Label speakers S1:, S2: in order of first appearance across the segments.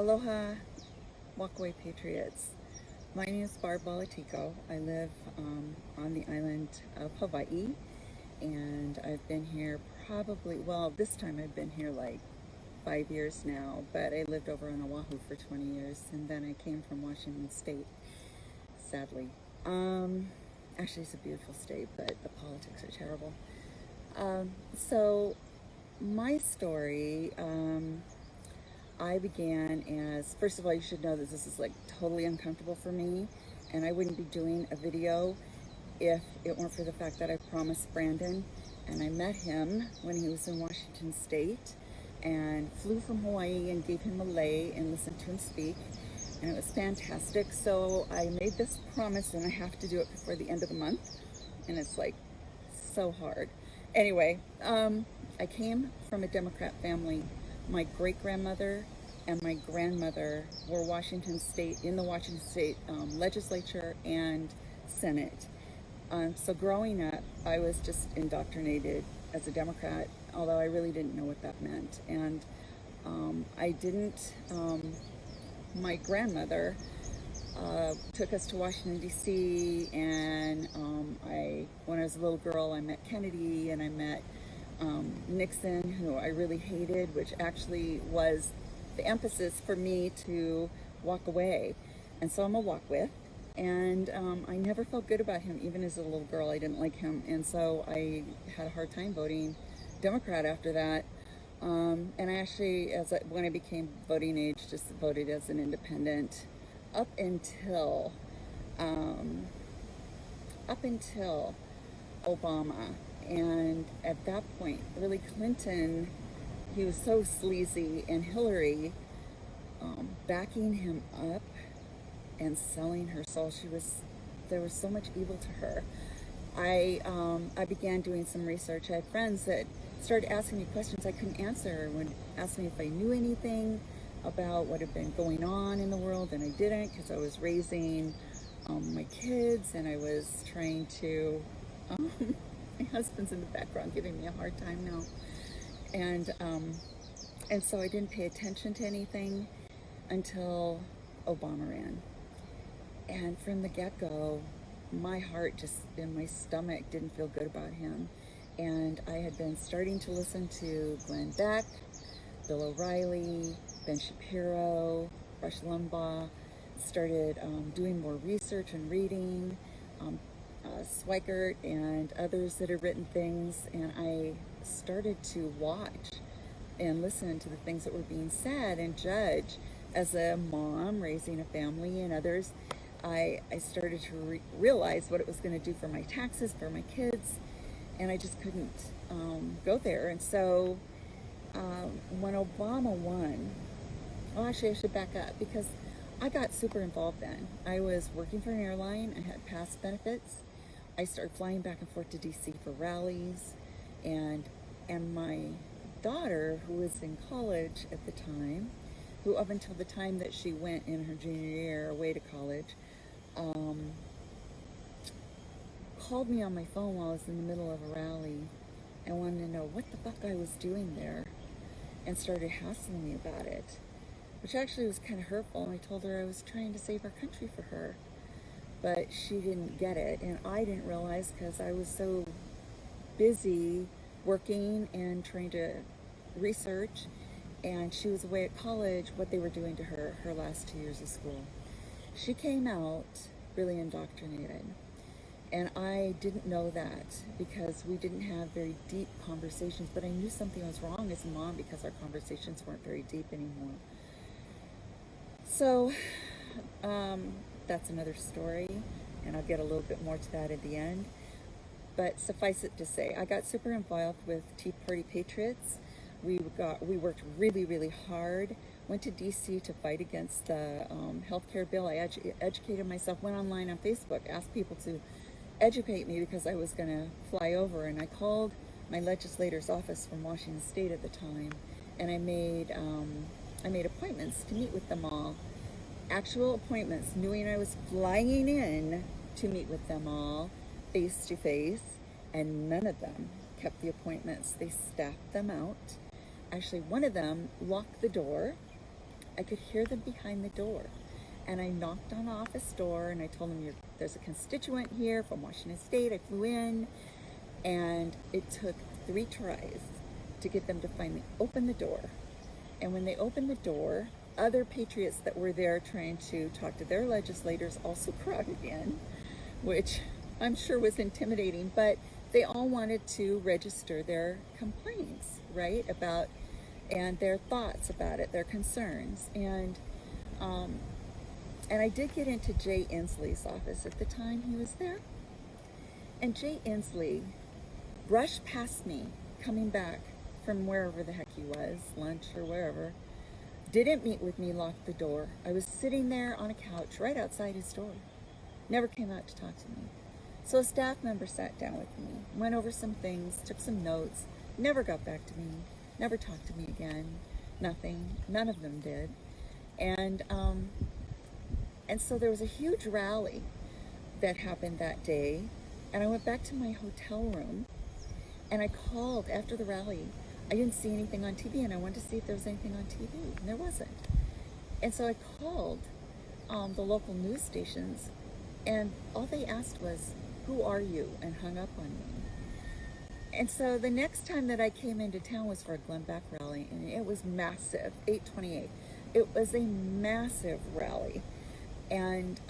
S1: Aloha, WalkAway Patriots. My name is Barb Balatico. I live on the island of Hawaii, and I've been here this time I've been here like 5 years now, but I lived over on Oahu for 20 years, and then I came from Washington State, sadly. Actually, it's a beautiful state, but the politics are terrible. So my story, I began as, first of all, you should know that this is like totally uncomfortable for me, and I wouldn't be doing a video if it weren't for the fact that I promised Brandon, and I met him when he was in Washington State and flew from Hawaii and gave him a lei and listened to him speak, and it was fantastic. So I made this promise and I have to do it before the end of the month, and it's like so hard. Anyway, I came from a Democrat family. My great-grandmother and my grandmother were in the Washington State legislature and Senate. So growing up, I was just indoctrinated as a Democrat, although I really didn't know what that meant. And my grandmother took us to Washington, D.C., and when I was a little girl, I met Kennedy, and I met Nixon, who I really hated, which actually was the emphasis for me to walk away. And so I'm a walk with. And I never felt good about him. Even as a little girl, I didn't like him. And so I had a hard time voting Democrat after that. And I actually, when I became voting age, just voted as an independent up until Obama. And at that point, really Clinton, he was so sleazy, and Hillary backing him up and selling her soul. There was so much evil to her. I began doing some research. I had friends that started asking me questions I couldn't answer, would ask me if I knew anything about what had been going on in the world, and I didn't, because I was raising my kids, and I was trying to my husband's in the background giving me a hard time now, and so I didn't pay attention to anything until Obama ran. And from the get-go, my heart in my stomach didn't feel good about him. And I had been starting to listen to Glenn Beck, Bill O'Reilly, Ben Shapiro, Rush Limbaugh, started doing more research and reading, Swigert and others that have written things, and I started to watch and listen to the things that were being said and judge. As a mom raising a family and others, I started to realize what it was going to do for my taxes, for my kids, and I just couldn't go there. And so when Obama won, well, actually I should back up, because I got super involved then. I was working for an airline. I had past benefits. I started flying back and forth to DC for rallies, and my daughter, who was in college at the time, who up until the time that she went in her junior year away to college, called me on my phone while I was in the middle of a rally and wanted to know what the fuck I was doing there, and started hassling me about it, which actually was kind of hurtful. And I told her I was trying to save our country for her, but she didn't get it, and I didn't realize, because I was so busy working and trying to research, and she was away at college, what they were doing to her last 2 years of school. She came out really indoctrinated, and I didn't know that, because we didn't have very deep conversations, but I knew something was wrong as a mom, because our conversations weren't very deep anymore. So that's another story, and I'll get a little bit more to that at the end. But suffice it to say, I got super involved with Tea Party Patriots. We worked really, really hard. Went to DC to fight against the healthcare bill. I educated myself, went online on Facebook, asked people to educate me, because I was going to fly over. And I called my legislator's office from Washington State at the time, and I made appointments to meet with them all. Actual appointments, knowing I was flying in to meet with them all face to face, and none of them kept the appointments. They staffed them out. Actually, one of them locked the door I could hear them behind the door. And I knocked on the office door and I told them, there's a constituent here from Washington State. I flew in, and it took 3 tries to get them to finally open the door. And when they opened the door, other patriots that were there trying to talk to their legislators also crowded in, which I'm sure was intimidating, but they all wanted to register their complaints, right, about, and their thoughts about it, their concerns. And I did get into Jay Inslee's office at the time he was there. And Jay Inslee brushed past me coming back from wherever the heck he was, lunch or wherever, didn't meet with me, locked the door. I was sitting there on a couch right outside his door. Never came out to talk to me. So a staff member sat down with me, went over some things, took some notes, never got back to me, never talked to me again, nothing. None of them did. And so there was a huge rally that happened that day, and I went back to my hotel room, and I called after the rally. I didn't see anything on TV, and I wanted to see if there was anything on TV, and there wasn't. And so I called the local news stations, and all they asked was, "Who are you?" and hung up on me. And so the next time that I came into town was for a Glenn Beck rally, and it was massive, 828. It was a massive rally. And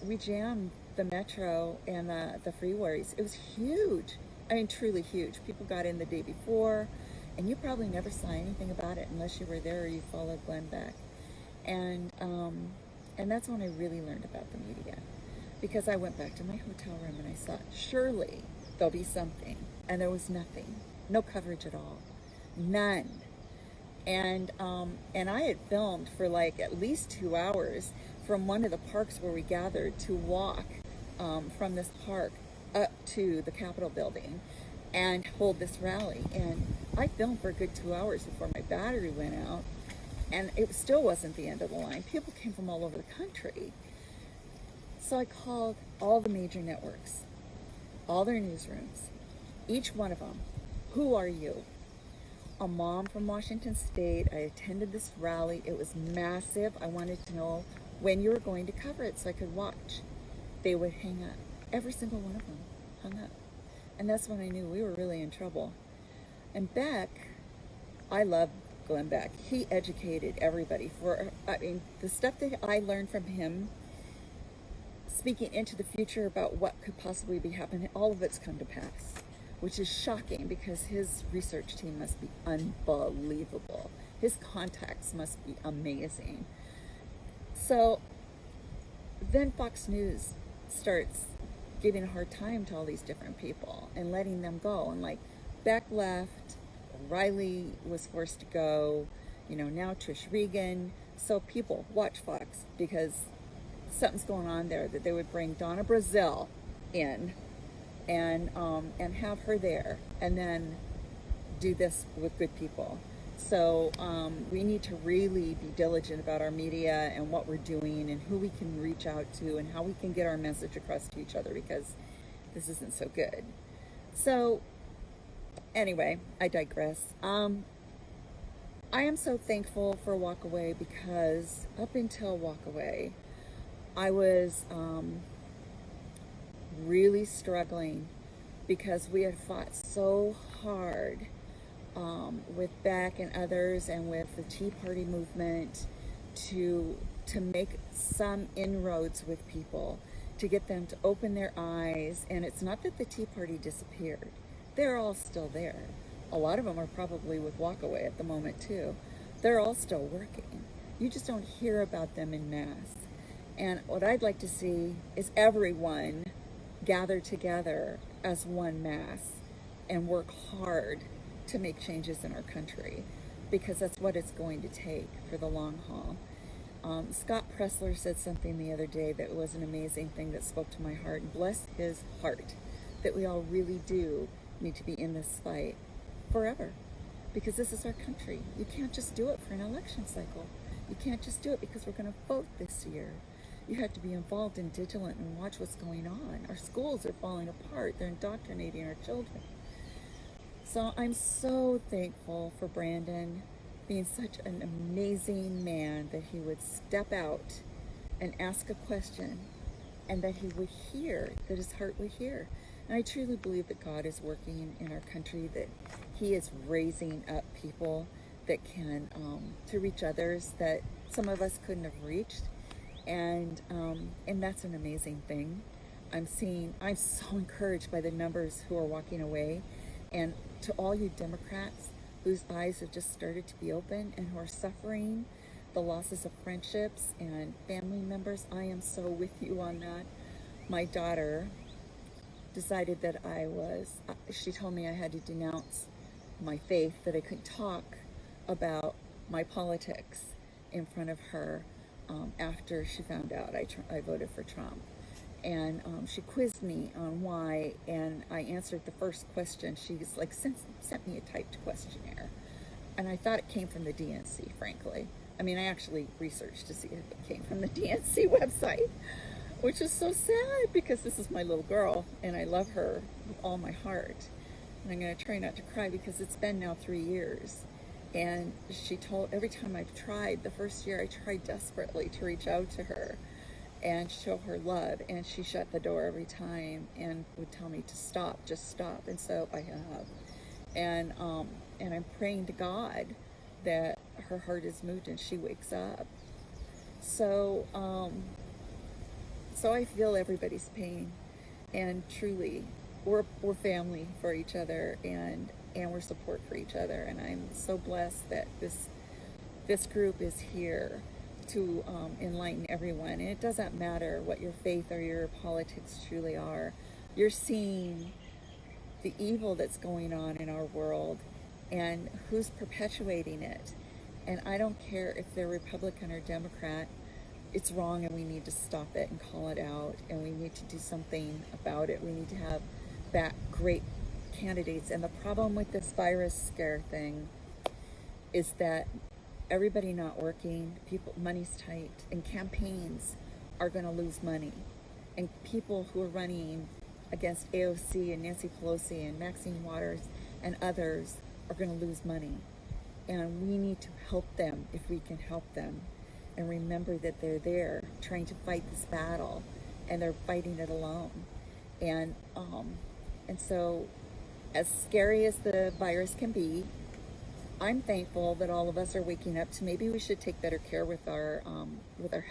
S1: we jammed the metro and the freeways. It was huge. I mean, truly huge. People got in the day before, and you probably never saw anything about it unless you were there or you followed Glenn Beck. And that's when I really learned about the media, because I went back to my hotel room and I thought, surely there'll be something. And there was nothing. No coverage at all. None. And I had filmed for like at least 2 hours from one of the parks where we gathered to walk from this park up to the Capitol building and hold this rally. And I filmed for a good 2 hours before my battery went out, and it still wasn't the end of the line. People came from all over the country. So I called all the major networks, all their newsrooms, each one of them. Who are you? A mom from Washington State. I attended this rally. It was massive. I wanted to know when you were going to cover it so I could watch. They would hang up. Every single one of them hung up. And that's when I knew we were really in trouble. And Beck, I love Glenn Beck. He educated everybody. The stuff that I learned from him, speaking into the future about what could possibly be happening, all of it's come to pass, which is shocking because his research team must be unbelievable. His contacts must be amazing. So then Fox News starts giving a hard time to all these different people and letting them go. And like Beck left, Riley was forced to go, now Trish Regan. So people watch Fox because something's going on there, that they would bring Donna Brazile in and have her there and then do this with good people. So we need to really be diligent about our media and what we're doing and who we can reach out to and how we can get our message across to each other, because this isn't so good. So anyway, I digress. I am so thankful for WalkAway, because up until WalkAway, I was really struggling because we had fought so hard with Beck and others and with the Tea Party movement to make some inroads with people, to get them to open their eyes. And it's not that the Tea Party disappeared. They're all still there. A lot of them are probably with WalkAway at the moment too. They're all still working. You just don't hear about them in mass. And what I'd like to see is everyone gather together as one mass and work hard to make changes in our country, because that's what it's going to take for the long haul. Scott Pressler said something the other day that was an amazing thing that spoke to my heart, and bless his heart, that we all really do need to be in this fight forever, because this is our country. You can't just do it for an election cycle. You can't just do it because we're going to vote this year. You have to be involved and vigilant and watch what's going on. Our schools are falling apart. They're indoctrinating our children. So I'm so thankful for Brandon being such an amazing man that he would step out and ask a question, and that he would hear, that his heart would hear. And I truly believe that God is working in our country, that he is raising up people that can, to reach others that some of us couldn't have reached. And that's an amazing thing. I'm so encouraged by the numbers who are walking away. And to all you Democrats whose eyes have just started to be open and who are suffering the losses of friendships and family members, I am so with you on that. My daughter decided that she told me I had to denounce my faith, that I couldn't talk about my politics in front of her after she found out I voted for Trump. And she quizzed me on why, and I answered the first question. She's like, sent me a typed questionnaire. And I thought it came from the DNC, frankly. I mean, I actually researched to see if it came from the DNC website, which is so sad because this is my little girl and I love her with all my heart. And I'm going to try not to cry because it's been now 3 years. And every time I've tried, the first year I tried desperately to reach out to her and show her love, and she shut the door every time and would tell me to stop, just stop. And so I have. And I'm praying to God that her heart is moved and she wakes up. So I feel everybody's pain, and truly we're family for each other, and we're support for each other. And I'm so blessed that this group is here to enlighten everyone. And it doesn't matter what your faith or your politics truly are. You're seeing the evil that's going on in our world and who's perpetuating it. And I don't care if they're Republican or Democrat, it's wrong, and we need to stop it and call it out, and we need to do something about it. We need to have back great candidates. And the problem with this virus scare thing is that everybody not working, money's tight, and campaigns are going to lose money. And people who are running against AOC and Nancy Pelosi and Maxine Waters and others are going to lose money. And we need to help them if we can help them. And remember that they're there trying to fight this battle, and they're fighting it alone. And so, as scary as the virus can be, I'm thankful that all of us are waking up to maybe we should take better care with our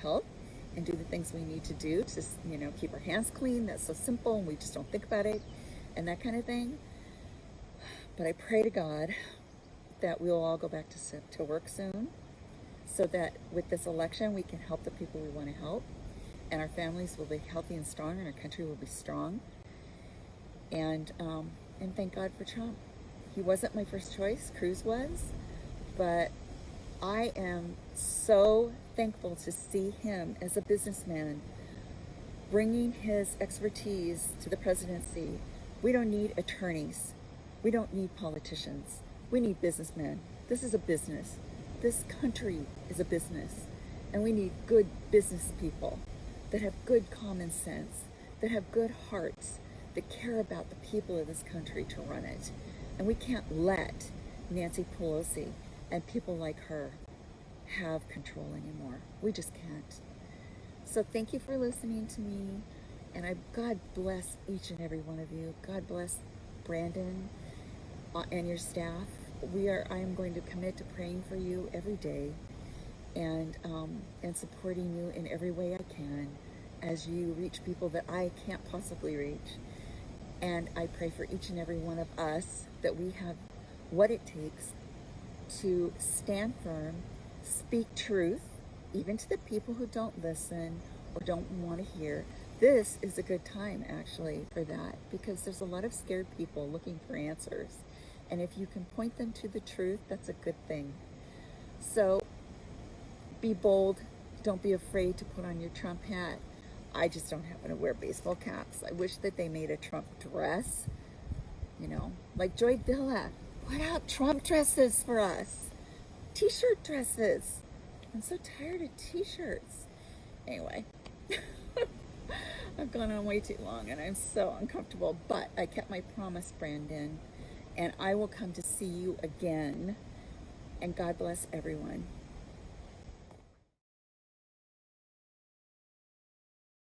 S1: health and do the things we need to do to, keep our hands clean. That's so simple, and we just don't think about it and that kind of thing. But I pray to God that we'll all go back to work soon, so that with this election we can help the people we want to help, and our families will be healthy and strong, and our country will be strong. And thank God for Trump. He wasn't my first choice, Cruz was, but I am so thankful to see him as a businessman bringing his expertise to the presidency. We don't need attorneys. We don't need politicians. We need businessmen. This is a business. This country is a business, and we need good business people that have good common sense, that have good hearts, that care about the people of this country to run it. And we can't let Nancy Pelosi and people like her have control anymore. We just can't. So thank you for listening to me, and God bless each and every one of you. God bless Brandon and your staff. I am going to commit to praying for you every day, and supporting you in every way I can as you reach people that I can't possibly reach. And I pray for each and every one of us that we have what it takes to stand firm, speak truth, even to the people who don't listen or don't want to hear. This is a good time, actually, for that, because there's a lot of scared people looking for answers. And if you can point them to the truth, that's a good thing. So be bold. Don't be afraid to put on your Trump hat. I just don't happen to wear baseball caps. I wish that they made a Trump dress, like Joy Villa. Put out Trump dresses for us. T-shirt dresses. I'm so tired of t-shirts. Anyway, I've gone on way too long and I'm so uncomfortable, but I kept my promise, Brandon, and I will come to see you again and God bless everyone.